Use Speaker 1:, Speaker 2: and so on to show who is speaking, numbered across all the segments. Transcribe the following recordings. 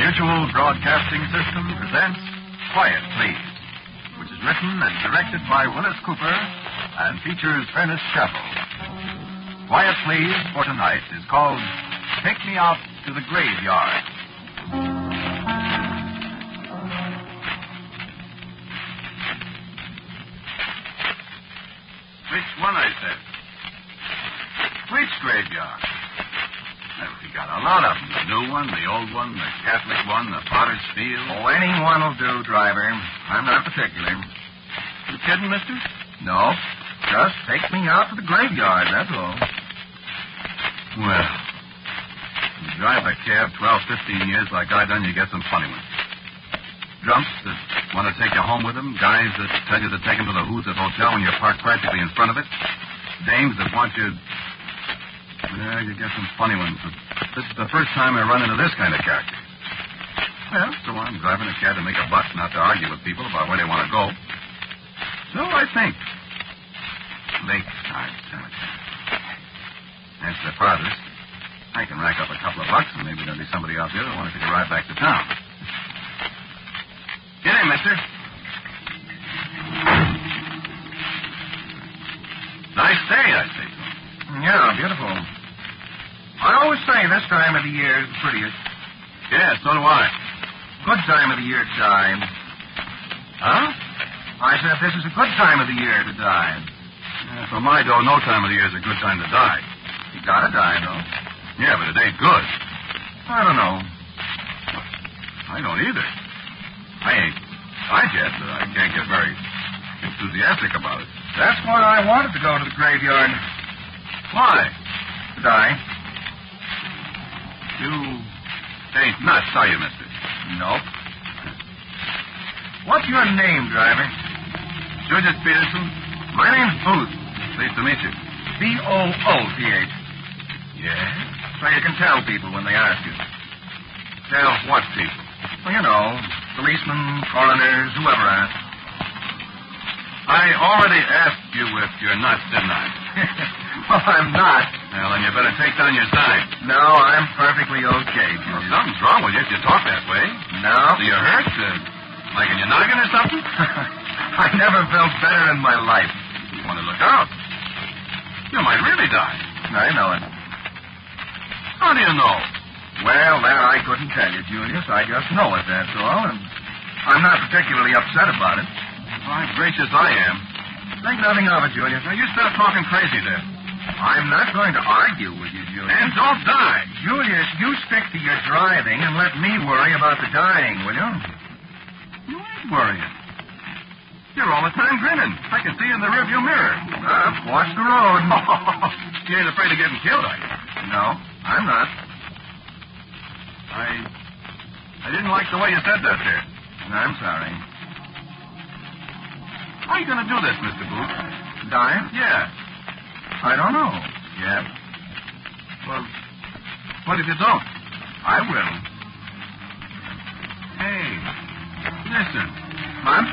Speaker 1: Mutual Broadcasting System presents Quiet Please, which is written and directed by Willis Cooper and features Ernest Chappell. Quiet Please for tonight is called Take Me Out to the Graveyard. Which one, I said? Which graveyard? We got a lot of them. The new one, the old one, the Catholic one, the Potter's Field.
Speaker 2: Oh, any one will do, driver. I'm not particular.
Speaker 1: You kidding, mister?
Speaker 2: No. Just take me out to the graveyard, that's all.
Speaker 1: Well, you drive a cab 12, 15 years like I done, you get some funny ones. Drunks that want to take you home with them. Guys that tell you to take them to the Who's at Hotel when you're parked practically in front of it. Dames that want you... Yeah, you get some funny ones. But this is the first time I run into this kind of character. Well, so I'm driving a cab to make a buck, not to argue with people about where they want to go. So I think. Lakeside Cemetery. That's the farthest. I can rack up a couple of bucks, and maybe there'll be somebody out there that wants to take a ride back to town. Get in, mister. Nice day, I say so.
Speaker 2: Yeah, beautiful. I always say this time of the year is the prettiest.
Speaker 1: Yeah, so do I.
Speaker 2: Good time of the year to die.
Speaker 1: Huh?
Speaker 2: I said this is a good time of the year to die.
Speaker 1: Yeah, for my dough, no time of the year is a good time to die.
Speaker 2: You gotta die, though.
Speaker 1: Yeah, but it ain't good.
Speaker 2: I don't know.
Speaker 1: I don't either. I ain't died yet, but I can't get very enthusiastic about it.
Speaker 2: That's why I wanted to go to the graveyard.
Speaker 1: Why?
Speaker 2: To die.
Speaker 1: You ain't nuts, are you, mister?
Speaker 2: Nope. What's your name, driver?
Speaker 1: Judith Peterson.
Speaker 2: My name's Booth.
Speaker 1: Pleased to meet you.
Speaker 2: B-O-O-T-H.
Speaker 1: Yeah?
Speaker 2: So you can tell people when they ask you.
Speaker 1: Tell what people?
Speaker 2: Well, you know, policemen, coroners, whoever asks.
Speaker 1: I already asked you if you're nuts, didn't I?
Speaker 2: Well, I'm not.
Speaker 1: Well, then you better take down your sign.
Speaker 2: No, I'm perfectly okay,
Speaker 1: Well,
Speaker 2: Julius.
Speaker 1: something's wrong with you if you talk that way.
Speaker 2: No.
Speaker 1: Do you hurt? Like in your noggin or something?
Speaker 2: I never felt better in my life.
Speaker 1: You want to look out. You might really die.
Speaker 2: I know it.
Speaker 1: How do you know?
Speaker 2: Well, that I couldn't tell you, Julius. I just know it, that's all. And I'm not particularly upset about it.
Speaker 1: My gracious, I am.
Speaker 2: Think nothing of it, Julius.
Speaker 1: Now, you stop talking crazy there.
Speaker 2: I'm not going to argue with you, Julius.
Speaker 1: And don't die.
Speaker 2: Julius, you stick to your driving and let me worry about the dying, will you?
Speaker 1: You ain't worrying. You're all the time grinning. I can see you in the rearview mirror.
Speaker 2: Watch the road.
Speaker 1: You ain't afraid of getting killed, are you?
Speaker 2: No, I'm not.
Speaker 1: I didn't like the way you said that there.
Speaker 2: I'm sorry.
Speaker 1: How are you going to do this, Mr. Booth?
Speaker 2: Die?
Speaker 1: Yeah.
Speaker 2: I don't know yet.
Speaker 1: Well, what if you don't?
Speaker 2: I will.
Speaker 1: Hey, listen.
Speaker 2: What?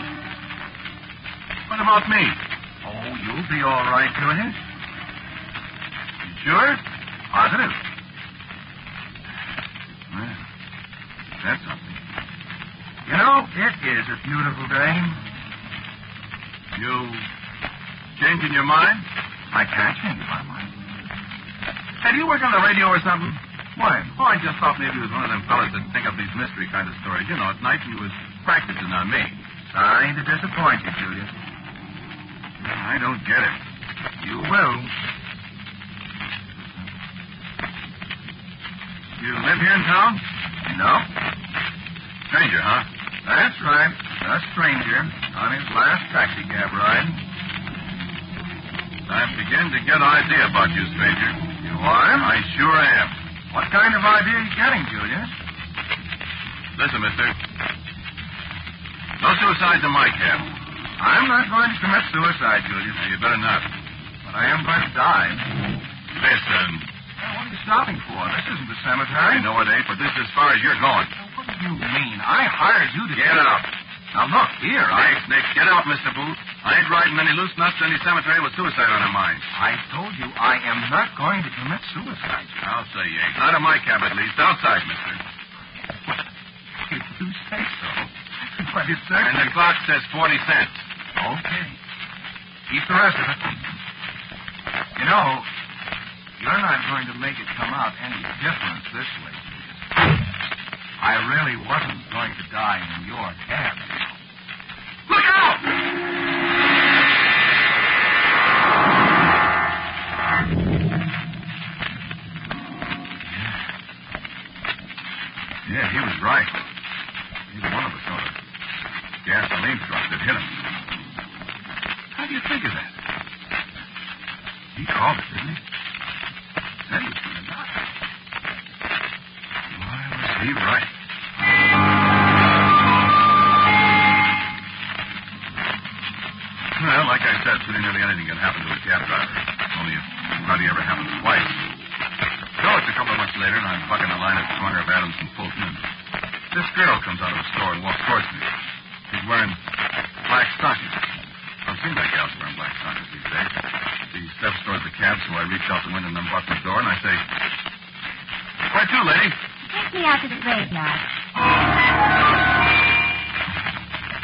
Speaker 1: What about me?
Speaker 2: Oh, you'll be all right, Julius.
Speaker 1: You sure?
Speaker 2: Positive.
Speaker 1: Well, that's something.
Speaker 2: You know, it is a beautiful day.
Speaker 1: You changing your mind?
Speaker 2: I can't change my mind.
Speaker 1: Hey, do you work on the radio or something?
Speaker 2: Why?
Speaker 1: Oh, I just thought maybe it was one of them fellas that think up these mystery kind of stories. You know, at night he was practicing on me.
Speaker 2: Sorry to disappoint you, Julius.
Speaker 1: I don't get it.
Speaker 2: You will.
Speaker 1: You live here in town?
Speaker 2: No.
Speaker 1: Stranger, huh?
Speaker 2: That's right. A stranger on his last taxi cab ride.
Speaker 1: I begin to get an idea about you, stranger.
Speaker 2: You are?
Speaker 1: I sure am.
Speaker 2: What kind of idea are you getting, Julius?
Speaker 1: Listen, mister. No suicides in my cab.
Speaker 2: I'm not going to commit suicide, Julius.
Speaker 1: No, you better not.
Speaker 2: But I am going to die.
Speaker 1: Listen.
Speaker 2: Well, what are you stopping for? This isn't the cemetery.
Speaker 1: I know it ain't, but this is as far as you're going.
Speaker 2: What do you mean? I hired you to...
Speaker 1: Get out.
Speaker 2: Now, look, here,
Speaker 1: Nick, get out, Mr. Booth. I ain't riding any loose nuts to any cemetery with suicide on her mind.
Speaker 2: I told you I am not going to commit suicide.
Speaker 1: I'll say you ain't. Not in my cab, at least. Outside, mister.
Speaker 2: you'd search?
Speaker 1: And the clock says 40 cents.
Speaker 2: Okay. Keep the rest of it. You know, you're not going to make it come out any different this way, Julius. I really wasn't going to die in your cab. Look out!
Speaker 1: Yeah, he was right. Neither one of us saw the gasoline truck that hit him. How do you think of that? He called it, didn't he? Said he was going to die. Why was he right? Well, like I said, pretty nearly anything can happen to a cab driver. Only it hardly ever happens twice. So it's a couple of months later, and I'm bucking the line at the corner of Adams and Fulton, and this girl comes out of the store and walks towards me. She's wearing black stockings. I've seen that gal's wearing black stockings these days. She steps towards the cab, so I reach out the window and unbuckle the door, and I say, "Where to, lady?"
Speaker 3: Take me out to the graveyard.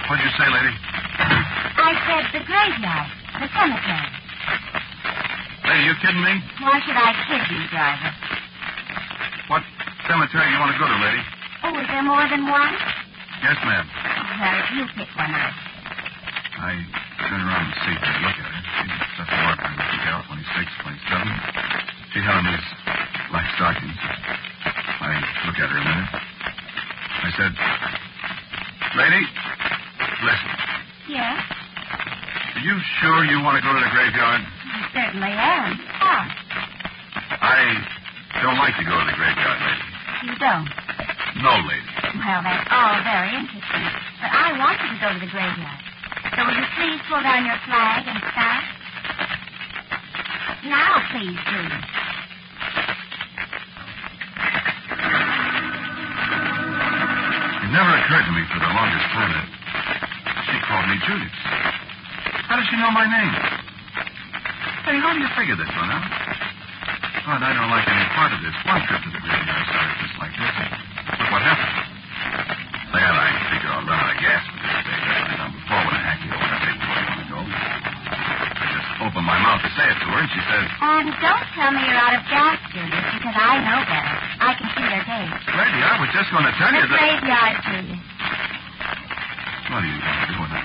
Speaker 1: What'd you say, lady?
Speaker 3: I said the graveyard, the cemetery.
Speaker 1: Lady, you kidding me?
Speaker 3: Why should I kid you, driver?
Speaker 1: What cemetery do you want to go to, lady?
Speaker 3: Oh, is there more than one?
Speaker 1: Yes, ma'am.
Speaker 3: Well, you pick one out.
Speaker 1: I turn around and see her, look at her. She's such a marker, little gal, 26, 27. She had on these black stockings. I look at her a minute. I said, "Lady, listen.
Speaker 3: Yes?
Speaker 1: Are you sure you want to go to the graveyard?"
Speaker 3: I certainly am. Oh,
Speaker 1: I don't like to go to the graveyard, lady.
Speaker 3: you don't?
Speaker 1: No, lady.
Speaker 3: Well, that's all very interesting. But I want you to go to the graveyard. So will you please pull down your flag and stop? Now, please, Julie.
Speaker 1: It never occurred to me for the longest time that she called me Julius. How does she know my name? Hey, how do you figure this one out? But I don't like any part of this. One trip to the graveyard started just like this. Look what happened. Well, I figure I'll run out of gas for this day. That's what I done before when I hacked you over. I said, "Where do you want to go?" I just opened my mouth to say it to her, and she says,
Speaker 3: And don't tell me you're out of gas, Julius, because I know better. I can see their gauge.
Speaker 1: "Lady, I was just going to tell you
Speaker 3: The
Speaker 1: that..."
Speaker 3: graveyard, Julius.
Speaker 1: What are you going to do with a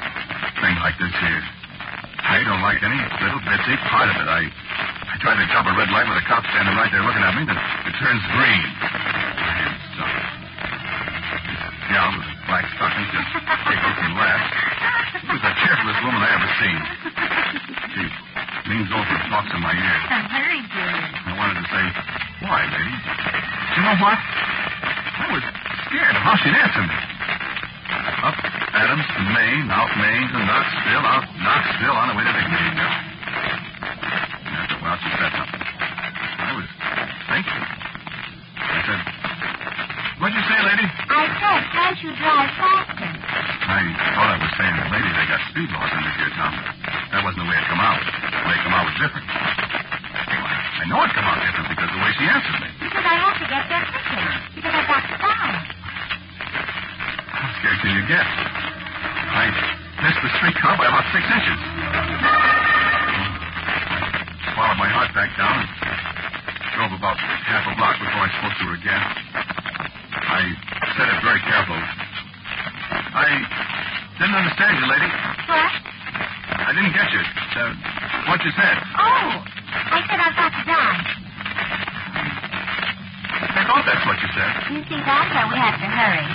Speaker 1: thing like this here? I don't like any little bitsy part of it. I tried to jump a red light with a cop standing right there looking at me, then it turns green. My hands suck. This gal with the black stockings just giggles and laughs. She was the cheerfulest woman I ever seen. She leans over and talks in my ear.
Speaker 3: Hurry, Julius.
Speaker 1: I wanted to say, "Why, lady?" You know what? I was scared of how she'd answer me. Up Adams to Maine, out Maine to Knoxville, out Knoxville on the way to the graveyard. After a while, she said something. I was thinking. I said, "What'd you say, lady?"
Speaker 3: I said, can't you drive faster?
Speaker 1: I thought I was saying, "Lady, they got speed laws in this here town." That wasn't the way it come out. The way it come out was different. Well, I know it come out different because of the way she answered me.
Speaker 3: Because I have to get there quickly. Because I've got to stop.
Speaker 1: How scared can you get? I missed the streetcar by about 6 inches. I swallowed my heart back down and drove about half a block before I spoke to her again. I said it very carefully. I didn't understand you, lady.
Speaker 3: What?
Speaker 1: I didn't get you. What you said.
Speaker 3: Oh, I said I've got to die.
Speaker 1: I thought that's what you said.
Speaker 3: You see, that's why we have to hurry.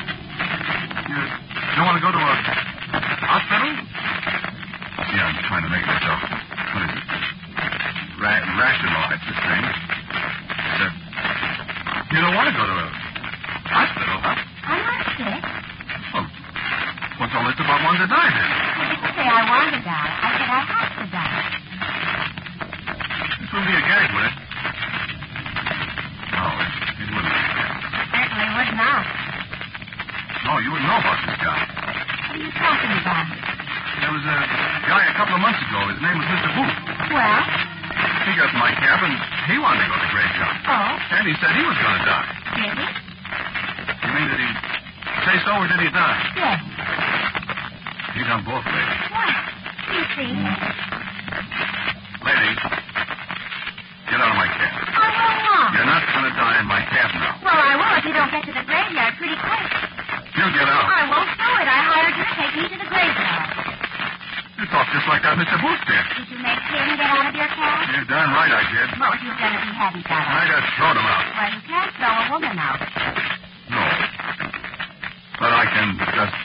Speaker 1: You don't want to go to a hospital? Yeah, I'm trying to make myself. What is it? Rationalize this thing. You don't want to go to a hospital, huh?
Speaker 3: I'm not sick.
Speaker 1: Well, what's all this about wanting to die then?
Speaker 3: I didn't say I want to die. I said I have to die.
Speaker 1: This wouldn't be a gag, would it? No, it wouldn't be a gag.
Speaker 3: Certainly would not.
Speaker 1: No, you wouldn't know about this guy.
Speaker 3: What are you talking about?
Speaker 1: There was a guy a couple of months ago. His name was Mr. Booth.
Speaker 3: Well?
Speaker 1: He got in my cab, and he wanted to go to the graveyard.
Speaker 3: Oh?
Speaker 1: And he said he was going to die.
Speaker 3: Did he?
Speaker 1: You mean, did he say so, or did he die?
Speaker 3: Yes.
Speaker 1: He's on both, lady.
Speaker 3: What? You see?
Speaker 1: Lady, get out of my cab.
Speaker 3: I will not.
Speaker 1: You're not going to die in my cab now.
Speaker 3: Well, I will if you don't get to the graveyard pretty quick.
Speaker 1: You get out.
Speaker 3: I won't do it. I hired you to take me to the graveyard.
Speaker 1: You talk just like that Mr. Booth did.
Speaker 3: Did you make Tim get out of your cab?
Speaker 1: You're darn right I did.
Speaker 3: What would you have done if he hadn't got out?
Speaker 1: I just thrown him out.
Speaker 3: Well, you can't throw a woman out.
Speaker 1: No. But I can just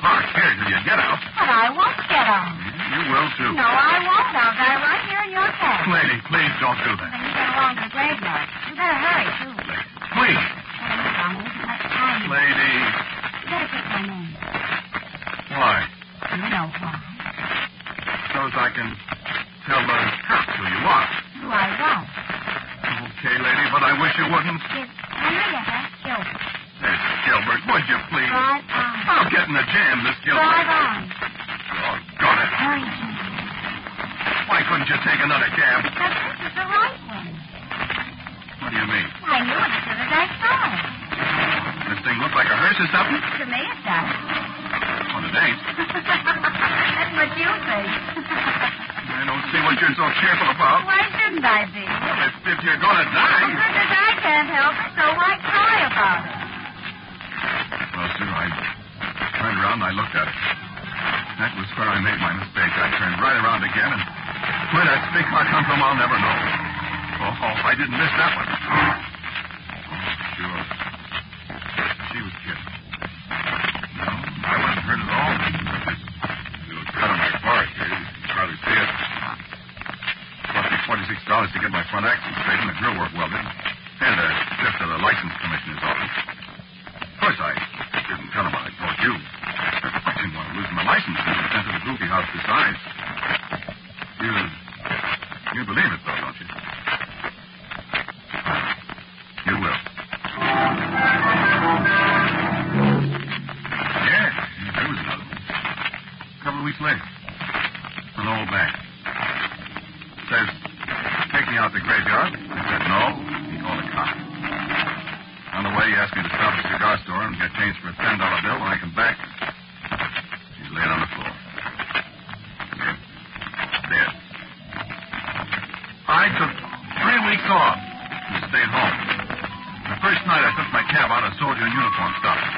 Speaker 1: park here till you get out.
Speaker 3: But I won't get out.
Speaker 1: You will, too.
Speaker 3: No, I won't. I'll die right here in your cab.
Speaker 1: Lady, please don't do that.
Speaker 3: When you get along to the graveyard, you better hurry, too.
Speaker 1: Please. Lady.
Speaker 3: You better pick my name.
Speaker 1: Why?
Speaker 3: You know why.
Speaker 1: So as I can tell the cops who you are.
Speaker 3: Who I was.
Speaker 1: Okay, lady, but I wish you wouldn't.
Speaker 3: It's Henrietta Gilbert.
Speaker 1: Miss Gilbert, would you please?
Speaker 3: Drive on.
Speaker 1: I'll get in the jam, Miss Gilbert.
Speaker 3: Drive on.
Speaker 1: Doggone it.
Speaker 3: Hurry, Jim.
Speaker 1: Why couldn't you take another cab?
Speaker 3: Because this is the right one.
Speaker 1: What do you mean?
Speaker 3: I knew it as soon as I saw it.
Speaker 1: This thing look like a hearse or something?
Speaker 3: To me, it does.
Speaker 1: Well, it ain't.
Speaker 3: That's what you think.
Speaker 1: I don't see what you're so cheerful about.
Speaker 3: Why shouldn't I be?
Speaker 1: Well, if you're going to die.
Speaker 3: Well, goodness, I can't help it, so why cry about it?
Speaker 1: Well, sir, I turned around and I looked at it. That was where I made my mistake. I turned right around again, and where that big car come from, I'll never know. Oh, I didn't miss that one. Oh, sure. She was kidding. No, I wasn't hurt at all. Just a little cut on my forehead here. You can hardly see it. Cost me $46 to get my front axle straight and the grill work welded. And a trip to the license commissioner's office. Of course, I didn't tell him what I told you. I didn't want to lose my license and be sent to the groupie house besides. You believe it, though, don't you? You will. Yeah, there was another one. A couple of weeks later. An old man. Says, take me out to the graveyard. I said, no. He called a cop. On the way, he asked me to stop at a cigar store and get change for a $10 bill. When I come back, he's laying on the floor. Yeah. Dead. I took 3 weeks off and stayed home. The first night I took my cab out, a soldier in uniform stopped me.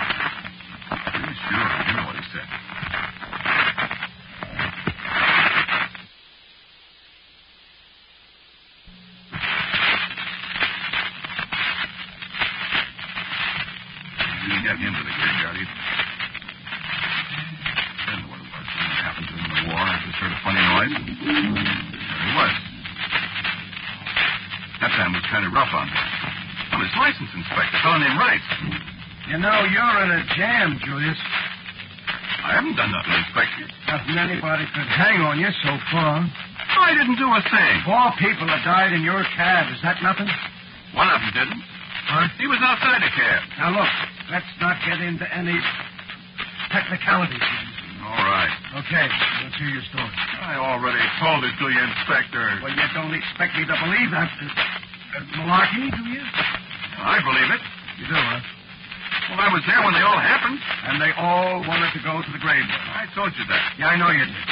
Speaker 1: Pretty sure you know what he said. We didn't get him to the graveyard either. I don't know what it was. Something happened to him in the war. I just heard a funny noise. There he was. That time was kind of rough on me. I'm his license inspector, a fellow named Rice.
Speaker 2: You know, you're in a jam, Julius.
Speaker 1: I haven't done nothing, Inspector.
Speaker 2: Nothing anybody could hang on you so far.
Speaker 1: I didn't do a thing.
Speaker 2: 4 people have died in your cab. Is that nothing?
Speaker 1: One of them didn't.
Speaker 2: Huh?
Speaker 1: He was outside the cab.
Speaker 2: Now, look, let's not get into any technicalities.
Speaker 1: All right.
Speaker 2: Okay, let's hear your story.
Speaker 1: I already told it to you, Inspector.
Speaker 2: Well, you don't expect me to believe that. Malarkey, do you?
Speaker 1: I believe it.
Speaker 2: You do, huh?
Speaker 1: Well, I was there when they all happened.
Speaker 2: And they all wanted to go to the graveyard.
Speaker 1: I told you that.
Speaker 2: Yeah, I know you did.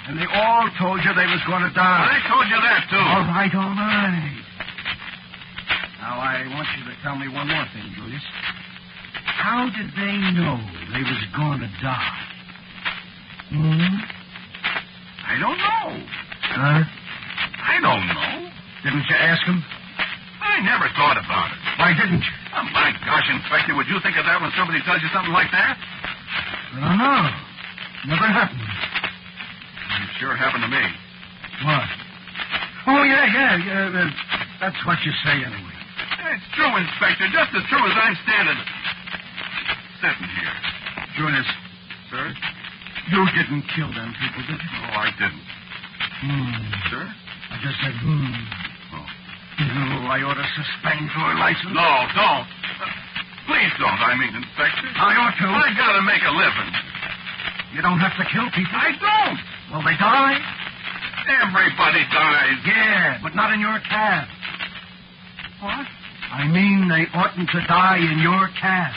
Speaker 2: And they all told you they was going to die.
Speaker 1: I told you that, too.
Speaker 2: All right, all right. Now, I want you to tell me one more thing, Julius. How did they know they was going to die?
Speaker 1: I don't know.
Speaker 2: Huh?
Speaker 1: I don't know.
Speaker 2: Didn't you ask them?
Speaker 1: I never thought about it.
Speaker 2: Why didn't you?
Speaker 1: Oh, my gosh, Inspector, would you think of that when somebody tells you something like that?
Speaker 2: I don't know. Never happened.
Speaker 1: It sure happened to me.
Speaker 2: What? Oh, yeah. That's what you say anyway.
Speaker 1: It's true, Inspector, just as true as I'm standing sitting here.
Speaker 2: Julius.
Speaker 1: Sir?
Speaker 2: You didn't kill them people, did you?
Speaker 1: Oh, I didn't. Sir?
Speaker 2: I just said,
Speaker 1: Oh.
Speaker 2: No, I ought to suspend your license.
Speaker 1: No, don't. Please don't, Inspector.
Speaker 2: I ought to.
Speaker 1: I gotta make a living.
Speaker 2: You don't have to kill people.
Speaker 1: I don't.
Speaker 2: Well, they die.
Speaker 1: Everybody dies.
Speaker 2: Yeah, but not in your cab.
Speaker 1: What?
Speaker 2: I mean, they oughtn't to die in your cab.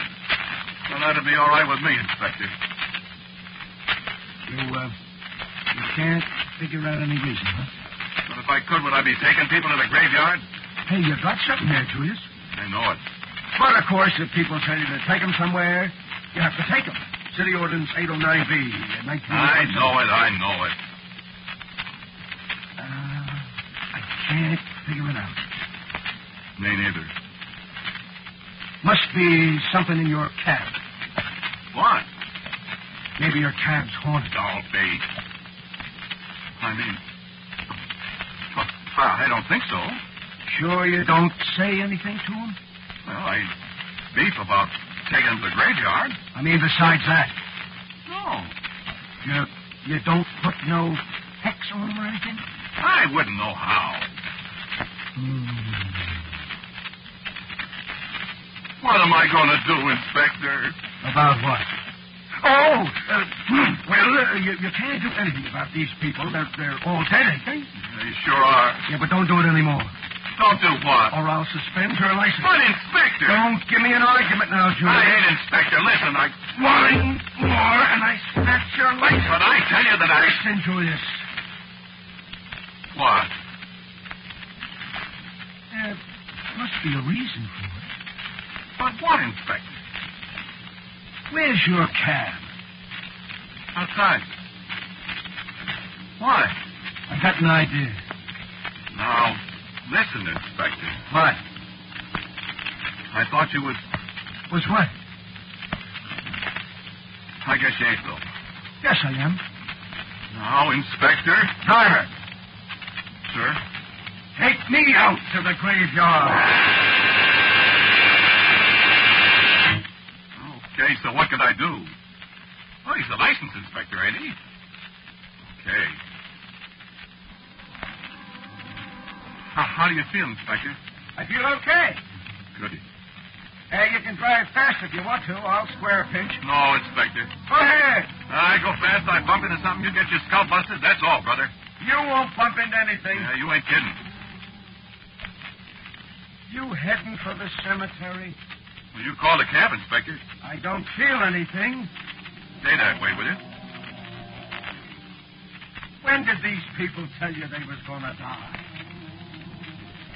Speaker 1: Well, that'd be all right with me, Inspector.
Speaker 4: You can't figure out any reason, huh?
Speaker 1: But if I could, would I be taking people to the graveyard?
Speaker 4: Hey, you got something there, Julius.
Speaker 1: I know it.
Speaker 4: But, of course, if people tell you to take them somewhere, you have to take them. City Ordinance 809B, 19...
Speaker 1: I know it.
Speaker 4: I can't figure it out.
Speaker 1: Me neither.
Speaker 4: Must be something in your cab.
Speaker 1: What?
Speaker 4: Maybe your cab's haunted.
Speaker 1: Don't be. I mean... Well, I don't think so.
Speaker 4: Sure you don't say anything to him?
Speaker 1: Well, I beef about taking him to the graveyard.
Speaker 4: I mean, besides that.
Speaker 1: No.
Speaker 4: You don't put no hex on him or anything?
Speaker 1: I wouldn't know how. What am I going to do, Inspector?
Speaker 4: About what? You can't do anything about these people. They're all dead, ain't they?
Speaker 1: They sure are.
Speaker 4: Yeah, but don't do it anymore.
Speaker 1: Don't do what?
Speaker 4: Or I'll suspend your license.
Speaker 1: But, Inspector!
Speaker 4: Don't give me an argument now, Julius.
Speaker 1: I ain't Inspector. Listen,
Speaker 4: One more, and I snatch your license.
Speaker 1: But I tell you that
Speaker 4: Listen, Julius.
Speaker 1: What?
Speaker 4: There must be a reason for it.
Speaker 1: But what, Inspector?
Speaker 4: Where's your cab?
Speaker 1: Outside. Why?
Speaker 4: I got an idea.
Speaker 1: Now, listen, Inspector.
Speaker 4: What?
Speaker 1: I thought you was...
Speaker 4: Was what?
Speaker 1: I guess you ain't, though.
Speaker 4: Yes, I am.
Speaker 1: Now, Inspector.
Speaker 4: Driver,
Speaker 1: Sir?
Speaker 4: take me out to the graveyard.
Speaker 1: Okay, so what could I do? Oh, he's the license inspector, ain't he? Okay. How do you feel, Inspector?
Speaker 4: I feel okay.
Speaker 1: Goody.
Speaker 4: Hey, you can drive fast if you want to. I'll square pinch.
Speaker 1: No, Inspector.
Speaker 4: Go ahead.
Speaker 1: I go fast, I bump into something, you get your skull busted. That's all, brother.
Speaker 4: You won't bump into anything.
Speaker 1: Yeah, you ain't kidding.
Speaker 4: You heading for the cemetery?
Speaker 1: Well, you call the cab, Inspector.
Speaker 4: I don't feel anything.
Speaker 1: Stay that way, will you?
Speaker 4: When did these people tell you they was going to die?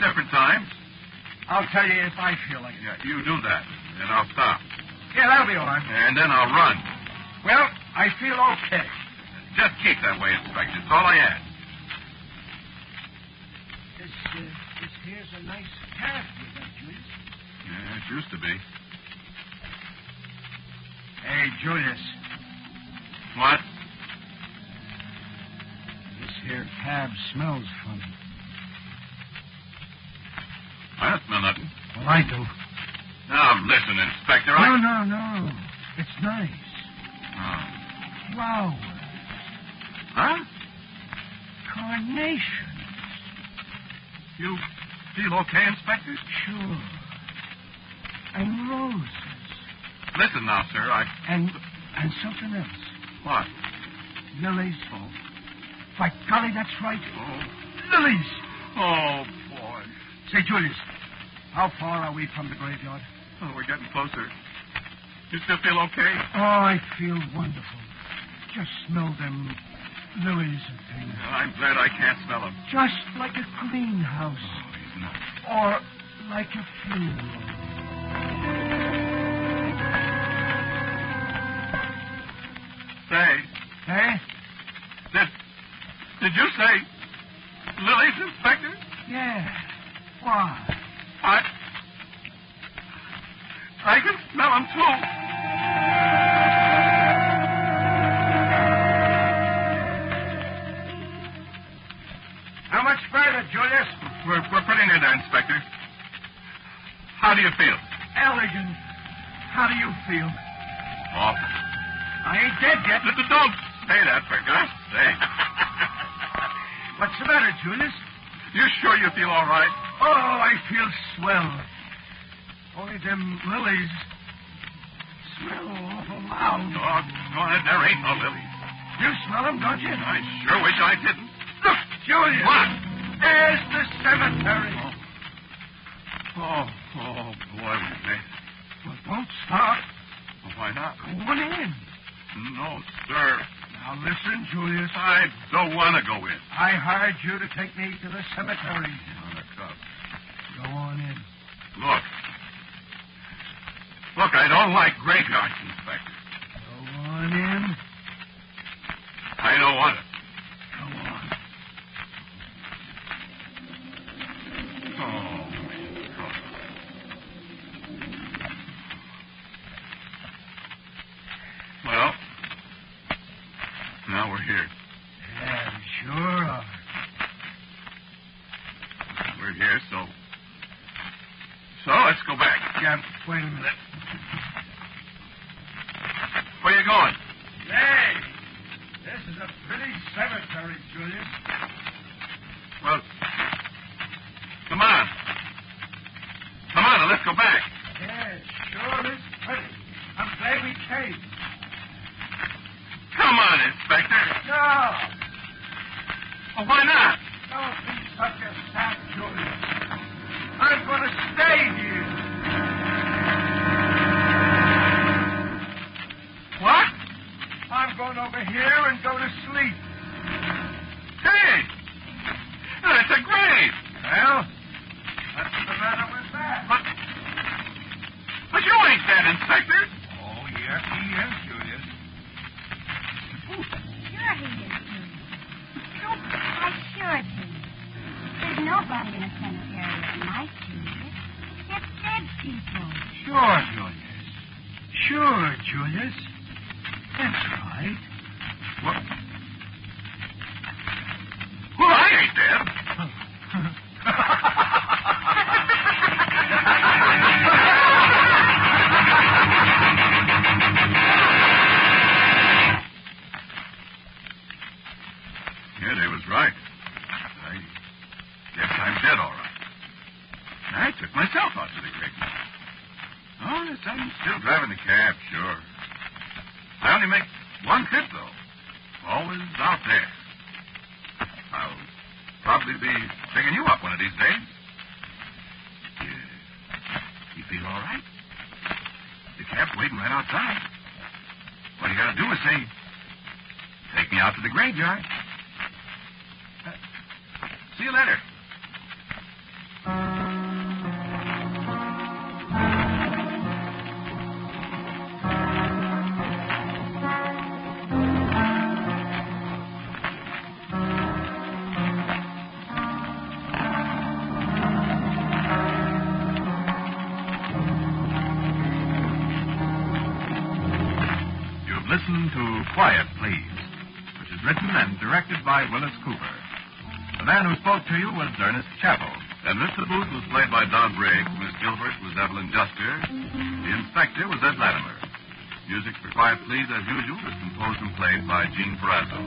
Speaker 1: Different times.
Speaker 4: I'll tell you if I feel like it.
Speaker 1: Yeah, you do that, and I'll stop.
Speaker 4: Yeah, that'll be all right.
Speaker 1: And then I'll run.
Speaker 4: Well, I feel okay.
Speaker 1: Just keep that way, Inspector. That's all I ask.
Speaker 4: This here's a nice cab you got, Julius.
Speaker 1: Yeah, it used to be.
Speaker 4: Hey, Julius.
Speaker 1: What?
Speaker 4: This here cab smells funny.
Speaker 1: I don't smell nothing.
Speaker 4: Well, I do.
Speaker 1: Now, listen, Inspector,
Speaker 4: No. It's nice.
Speaker 1: Oh.
Speaker 4: Flowers.
Speaker 1: Huh?
Speaker 4: Carnations.
Speaker 1: You feel okay, Inspector?
Speaker 4: Sure. And roses.
Speaker 1: Listen now, sir,
Speaker 4: And something else.
Speaker 1: What?
Speaker 4: Lilies.
Speaker 1: Oh.
Speaker 4: By golly, that's right.
Speaker 1: Oh.
Speaker 4: Lilies.
Speaker 1: Oh, boy.
Speaker 4: Say, Julius, how far are we from the graveyard?
Speaker 1: Oh, we're getting closer. You still feel okay?
Speaker 4: Oh, I feel wonderful. Just smell them lilies and things.
Speaker 1: Well, I'm glad I can't smell them.
Speaker 4: Just like a greenhouse.
Speaker 1: Oh, he's not.
Speaker 4: Or like a funeral.
Speaker 1: Say,
Speaker 4: Eh?
Speaker 1: did you say lilies, Inspector?
Speaker 4: Yeah. Why?
Speaker 1: I can smell them, too.
Speaker 4: How much further, Julius?
Speaker 1: We're pretty near there, Inspector. How do you feel?
Speaker 4: Elegant. How do you feel?
Speaker 1: Awful.
Speaker 4: I ain't dead yet.
Speaker 1: Don't say that, for God's sake.
Speaker 4: What's the matter, Julius?
Speaker 1: You sure you feel all right?
Speaker 4: Oh, I feel swell. Only them lilies smell awful loud.
Speaker 1: Doggone it, there ain't no lilies.
Speaker 4: You smell them, don't you?
Speaker 1: I sure wish I didn't.
Speaker 4: Look, Julius.
Speaker 1: What?
Speaker 4: There's the cemetery.
Speaker 1: Oh, boy.
Speaker 4: Well, don't stop.
Speaker 1: Well, why not?
Speaker 4: Go on in.
Speaker 1: No, sir.
Speaker 4: Now listen, Julius.
Speaker 1: I don't want to go in.
Speaker 4: I hired you to take me to the cemetery.
Speaker 1: On the cuff.
Speaker 4: Go on in.
Speaker 1: Look. Look, I don't like graveyards, Inspector.
Speaker 4: Go on in.
Speaker 1: I don't want it.
Speaker 4: Go on.
Speaker 1: Oh. Well, now we're here.
Speaker 4: Yeah, we sure are.
Speaker 1: We're here, so let's go back.
Speaker 4: Yeah, wait a minute.
Speaker 1: Where you going?
Speaker 4: Hey, this is a pretty cemetery, Julius.
Speaker 1: Well, come on. Come on, let's go back.
Speaker 4: Yeah, sure is pretty. I'm glad we came.
Speaker 1: Come on, Inspector.
Speaker 4: No,
Speaker 1: Well, why not?
Speaker 4: don't be such a sap, Julius. I'm going to stay here.
Speaker 1: What?
Speaker 4: I'm going over here and go to sleep.
Speaker 1: Hey! That's a grave.
Speaker 4: Well, what's the matter with that?
Speaker 1: But you ain't dead, Inspector.
Speaker 2: Oh, yes, he is, Julius.
Speaker 3: Sure he is, Julius. Why, sure it is. There's nobody in a cemetery at night, Julius. Just dead people.
Speaker 4: Sure, Julius. Sure, Julius. That's right.
Speaker 1: Well, I ain't dead. Yeah, they was right. I guess I'm dead, all right. I took myself out to the graveyard. Oh, yes, I'm still driving the cab, sure. I only make one trip, though. Always out there. I'll probably be picking you up one of these days. You feel all right? The cab's waiting right outside. All you gotta do is say, take me out to the graveyard. See you later. You've listened to Quiet, Please, which is written and directed by Willis Cooper. The man who spoke to you was Ernest Chappell. And Mr. Booth was played by Don Briggs. Miss Gilbert was Evelyn Juster. The inspector was Ed Latimer. Music for Quiet Please, as usual, is composed and played by Gene Perazzo.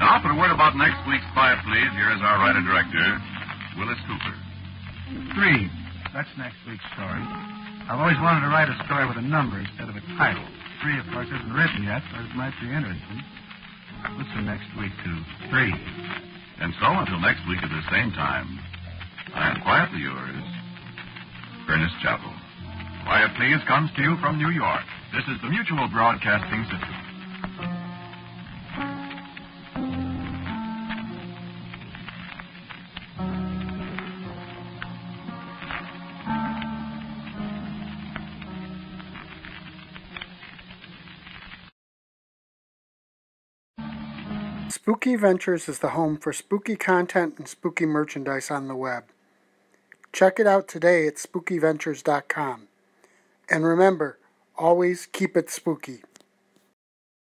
Speaker 1: Now, for a word about next week's Quiet Please, here is our writer-director, Willis Cooper.
Speaker 5: 3. That's next week's story. I've always wanted to write a story with a number instead of a title. 3, of course, isn't written yet, but it might be interesting. Listen next week to 3.
Speaker 1: And so, until next week at the same time, I am quietly yours, Ernest Chappell. Quiet Please comes to you from New York. This is the Mutual Broadcasting System.
Speaker 6: Spooky Ventures is the home for spooky content and spooky merchandise on the web. Check it out today at spookyventures.com. And remember, always keep it spooky.